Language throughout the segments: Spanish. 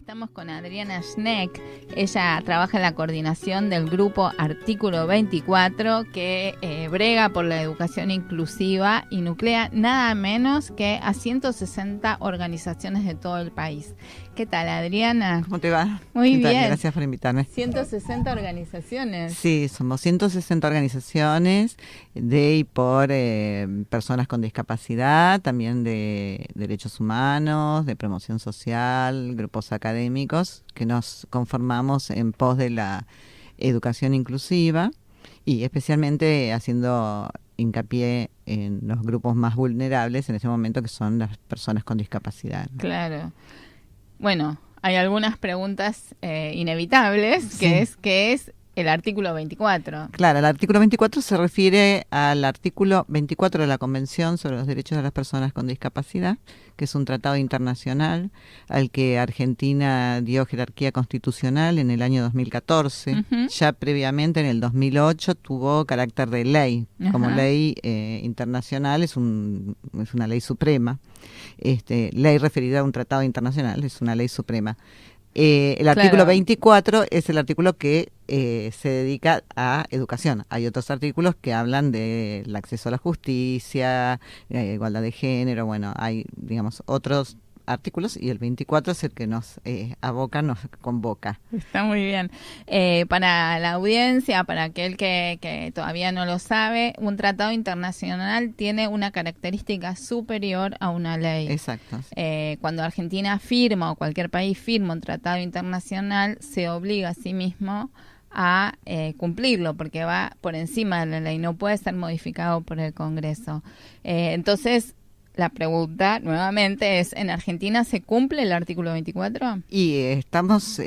Estamos con Adriana Schneck. Ella trabaja en la coordinación del grupo Artículo 24, que brega por la educación inclusiva y nuclea nada menos que a 160 organizaciones de todo el país. ¿Qué tal, Adriana? ¿Cómo te va? Muy bien. Gracias por invitarme. 160 organizaciones. Sí, somos 160 organizaciones de y por personas con discapacidad, también de derechos humanos, de promoción social, grupos académicos, que nos conformamos en pos de la educación inclusiva y especialmente haciendo hincapié en los grupos más vulnerables en este momento, que son las personas con discapacidad. Claro. Bueno, hay algunas preguntas inevitables, Sí. que es el artículo 24. Claro, el artículo 24 se refiere al artículo 24 de la Convención sobre los Derechos de las Personas con Discapacidad, que es un tratado internacional al que Argentina dio jerarquía constitucional en el año 2014. Uh-huh. Ya previamente, en el 2008, tuvo carácter de ley. Ajá. Como ley internacional, es una ley suprema. Ley referida a un tratado internacional, es una ley suprema. El artículo 24 es el artículo que se dedica a educación. Hay otros artículos que hablan del acceso a la justicia, igualdad de género, bueno, hay, digamos, otros artículos, y el 24 es el que nos aboca, nos convoca. Está muy bien. Para la audiencia, para aquel que todavía no lo sabe, un tratado internacional tiene una característica superior a una ley. Exacto. Cuando Argentina firma o cualquier país firma un tratado internacional, se obliga a sí mismo a cumplirlo, porque va por encima de la ley, no puede ser modificado por el Congreso. Entonces, la pregunta nuevamente es, ¿en Argentina se cumple el artículo 24? Y estamos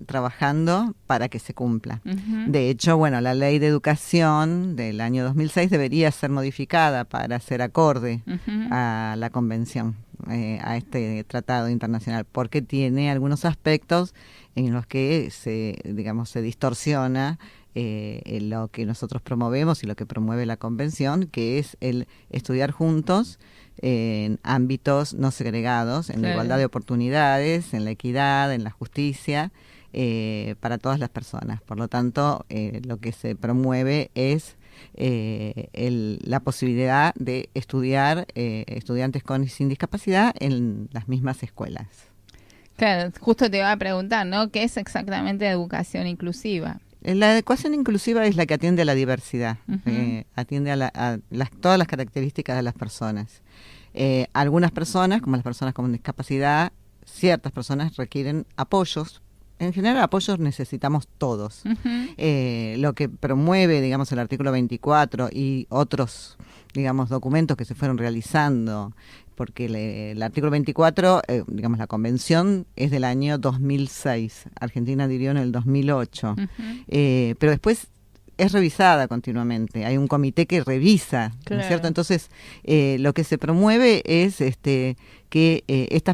trabajando para que se cumpla. Uh-huh. De hecho, bueno, la ley de educación del año 2006 debería ser modificada para ser acorde Uh-huh. a la convención, a este tratado internacional, porque tiene algunos aspectos en los que se distorsiona lo que nosotros promovemos y lo que promueve la convención, que es el estudiar juntos en ámbitos no segregados, en la igualdad de oportunidades, en la equidad, en la justicia, para todas las personas. Por lo tanto, lo que se promueve es la posibilidad de estudiar estudiantes con y sin discapacidad en las mismas escuelas. Claro, justo te iba a preguntar, ¿no? ¿Qué es exactamente educación inclusiva? La educación inclusiva es la que atiende a la diversidad, Uh-huh. atiende a todas las características de las personas. Algunas personas, como las personas con discapacidad, ciertas personas requieren apoyos. En general, apoyos necesitamos todos. Uh-huh. Lo que promueve, digamos, el artículo 24 y otros, digamos, documentos que se fueron realizando, porque el artículo 24, digamos, la convención es del año 2006. Argentina adhirió en el 2008. Uh-huh. Pero después es revisada continuamente. Hay un comité que revisa, claro, ¿no es cierto? Entonces, lo que se promueve es que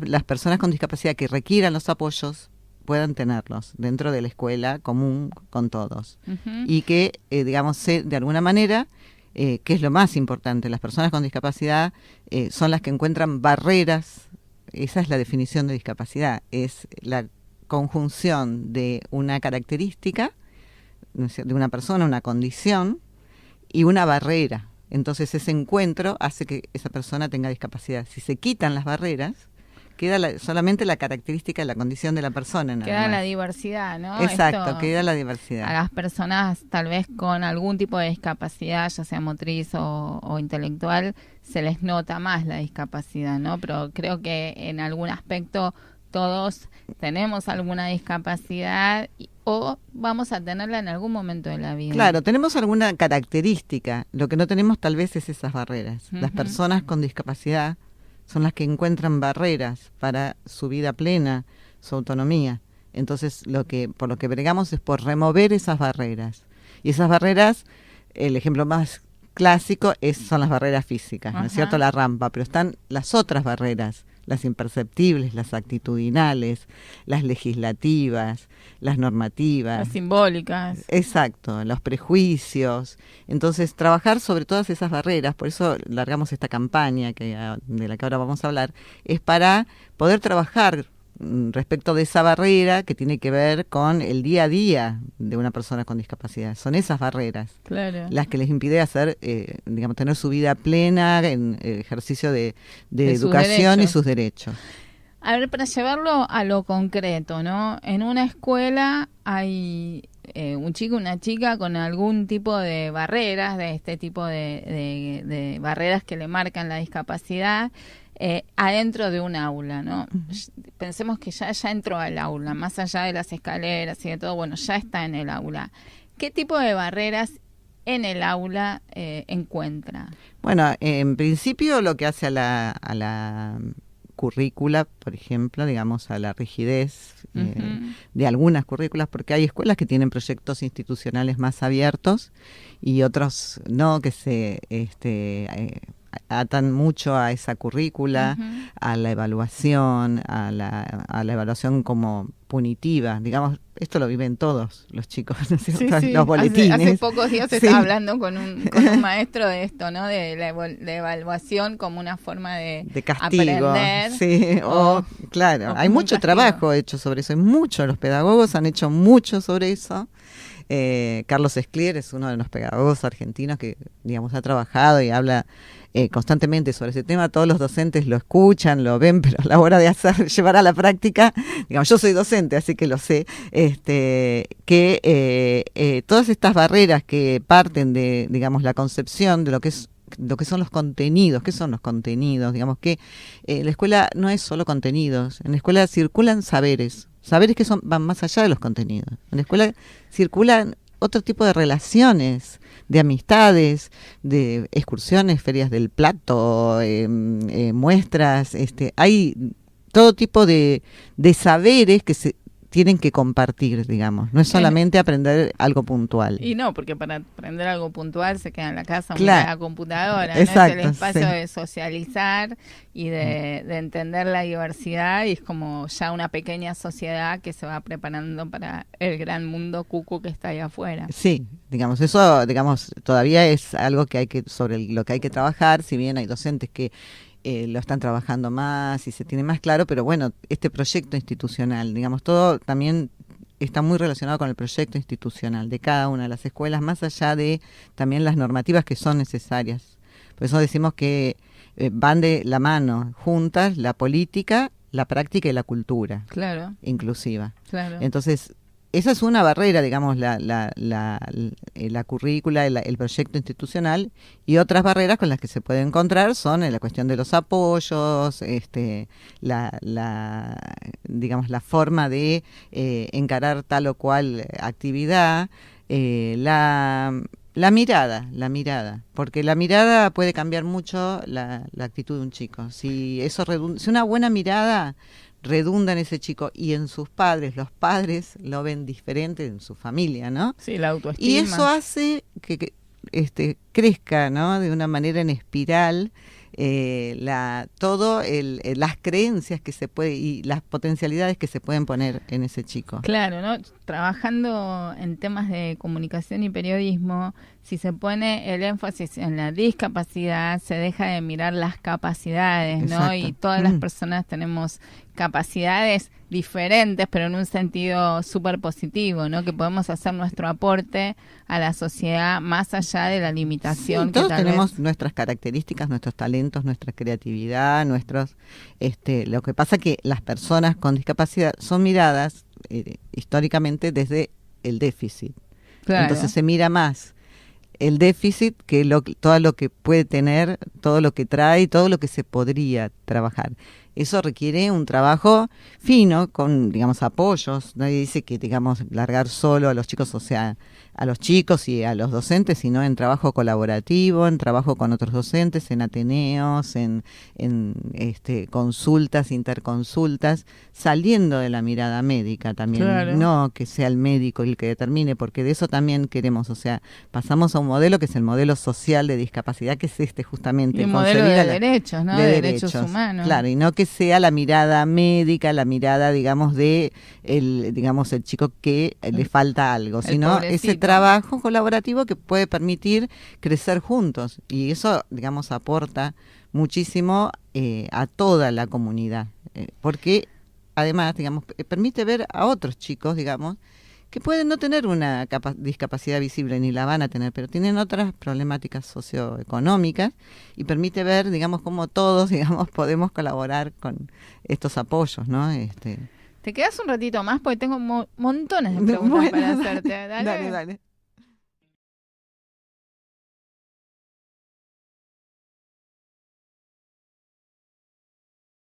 las personas con discapacidad que requieran los apoyos puedan tenerlos dentro de la escuela común con todos. Uh-huh. Y que, digamos, de alguna manera, que es lo más importante, las personas con discapacidad son las que encuentran barreras. Esa es la definición de discapacidad, es la conjunción de una característica, de una persona, una condición y una barrera. Entonces ese encuentro hace que esa persona tenga discapacidad. Si se quitan las barreras, queda solamente la característica de la condición de la persona. Queda la diversidad, ¿no? Exacto, queda la diversidad. A las personas tal vez con algún tipo de discapacidad, ya sea motriz o intelectual, se les nota más la discapacidad, ¿no? Pero creo que en algún aspecto todos tenemos alguna discapacidad o vamos a tenerla en algún momento de la vida. Claro, tenemos alguna característica. Lo que no tenemos tal vez es esas barreras. Uh-huh. Las personas con discapacidad son las que encuentran barreras para su vida plena, su autonomía. Entonces, por lo que bregamos es por remover esas barreras. Y esas barreras, el ejemplo más clásico son las barreras físicas, ¿no es cierto? La rampa, pero están las otras barreras, las imperceptibles, las actitudinales, las legislativas, las normativas. Las simbólicas. Exacto, los prejuicios. Entonces, trabajar sobre todas esas barreras, por eso largamos esta campaña de la que ahora vamos a hablar, es para poder trabajar respecto de esa barrera que tiene que ver con el día a día de una persona con discapacidad. Son esas barreras las que les impide hacer, digamos, tener su vida plena en el ejercicio de educación y sus derechos. A ver, para llevarlo a lo concreto, ¿no? En una escuela hay un chico, una chica con algún tipo de barreras, de este tipo de barreras que le marcan la discapacidad, adentro de un aula, ¿no? Pensemos que ya entró al aula, más allá de las escaleras y de todo, bueno, ya está en el aula. ¿Qué tipo de barreras en el aula encuentra? Bueno, en principio lo que hace a la currícula, por ejemplo, digamos, a la rigidez de algunas currículas, porque hay escuelas que tienen proyectos institucionales más abiertos y otros no, que se atan mucho a esa currícula, a la evaluación, a la evaluación como punitiva, digamos, esto lo viven todos los chicos, ¿no es cierto? Sí. Los boletines. Hace pocos días estaba hablando con un maestro de esto, ¿no? De la evaluación como una forma de castigo. Aprender. Sí, claro, hay mucho trabajo hecho sobre eso, hay mucho, los pedagogos han hecho mucho sobre eso. Carlos Esclier es uno de los pedagogos argentinos que, digamos, ha trabajado y habla constantemente sobre ese tema. Todos los docentes lo escuchan, lo ven, pero a la hora de llevar a la práctica, digamos, yo soy docente, así que lo sé, que todas estas barreras que parten de, digamos, la concepción de lo que son los contenidos. ¿Qué son los contenidos? Digamos que la escuela no es solo contenidos, en la escuela circulan saberes que van más allá de los contenidos. En la escuela circulan otro tipo de relaciones, de amistades, de excursiones, ferias del plato, muestras, hay todo tipo de saberes que se tienen que compartir, digamos. No es solamente aprender algo puntual. Y no, porque para aprender algo puntual se queda en la casa, claro, en la computadora. Exacto, ¿no? Es el espacio de socializar y de entender la diversidad, y es como ya una pequeña sociedad que se va preparando para el gran mundo cucu que está ahí afuera. Sí, digamos, eso, digamos, todavía es algo sobre lo que hay que trabajar, si bien hay docentes que lo están trabajando más y se tiene más claro, pero bueno, este proyecto institucional, digamos, todo también está muy relacionado con el proyecto institucional de cada una de las escuelas, más allá de también las normativas que son necesarias. Por eso decimos que van de la mano, juntas, la política, la práctica y la cultura. Claro. Inclusiva. Claro. Entonces, esa es una barrera, digamos, la currícula, el proyecto institucional, y otras barreras con las que se puede encontrar son la cuestión de los apoyos, digamos, la forma de encarar tal o cual actividad, la mirada, porque la mirada puede cambiar mucho la actitud de un chico. Si una buena mirada redunda en ese chico y en sus padres, los padres lo ven diferente en su familia, ¿no? Sí, la autoestima. Y eso hace que crezca, ¿no? De una manera en espiral las creencias que se puede y las potencialidades que se pueden poner en ese chico. Claro, ¿no? Trabajando en temas de comunicación y periodismo, si se pone el énfasis en la discapacidad, se deja de mirar las capacidades, ¿no? Exacto. Y todas las personas tenemos capacidades diferentes, pero en un sentido súper positivo, ¿no? Que podemos hacer nuestro aporte a la sociedad más allá de la limitación. Sí, todos que tenemos nuestras características, nuestros talentos, nuestra creatividad, lo que pasa que las personas con discapacidad son miradas históricamente desde el déficit. Claro. Entonces se mira más el déficit que todo lo que puede tener, todo lo que trae, todo lo que se podría trabajar. Eso requiere un trabajo fino, con, digamos, apoyos. Nadie dice que, digamos, largar solo a los chicos, o sea, a los chicos y a los docentes, sino en trabajo colaborativo, en trabajo con otros docentes, en ateneos, en consultas, interconsultas, saliendo de la mirada médica también. Claro. No que sea el médico el que determine, porque de eso también queremos, o sea, pasamos a un modelo que es el modelo social de discapacidad, que es justamente. Y un modelo de derechos, ¿no? De derechos humanos. Claro, y no que sea la mirada médica, la mirada, digamos, el chico que le falta algo, sino ese trabajo colaborativo que puede permitir crecer juntos, y eso, digamos, aporta muchísimo a toda la comunidad, porque además, digamos, permite ver a otros chicos, digamos, que pueden no tener una discapacidad visible, ni la van a tener, pero tienen otras problemáticas socioeconómicas, y permite ver, digamos, cómo todos, digamos, podemos colaborar con estos apoyos, ¿no? Te quedas un ratito más porque tengo montones de preguntas para hacerte. Dale.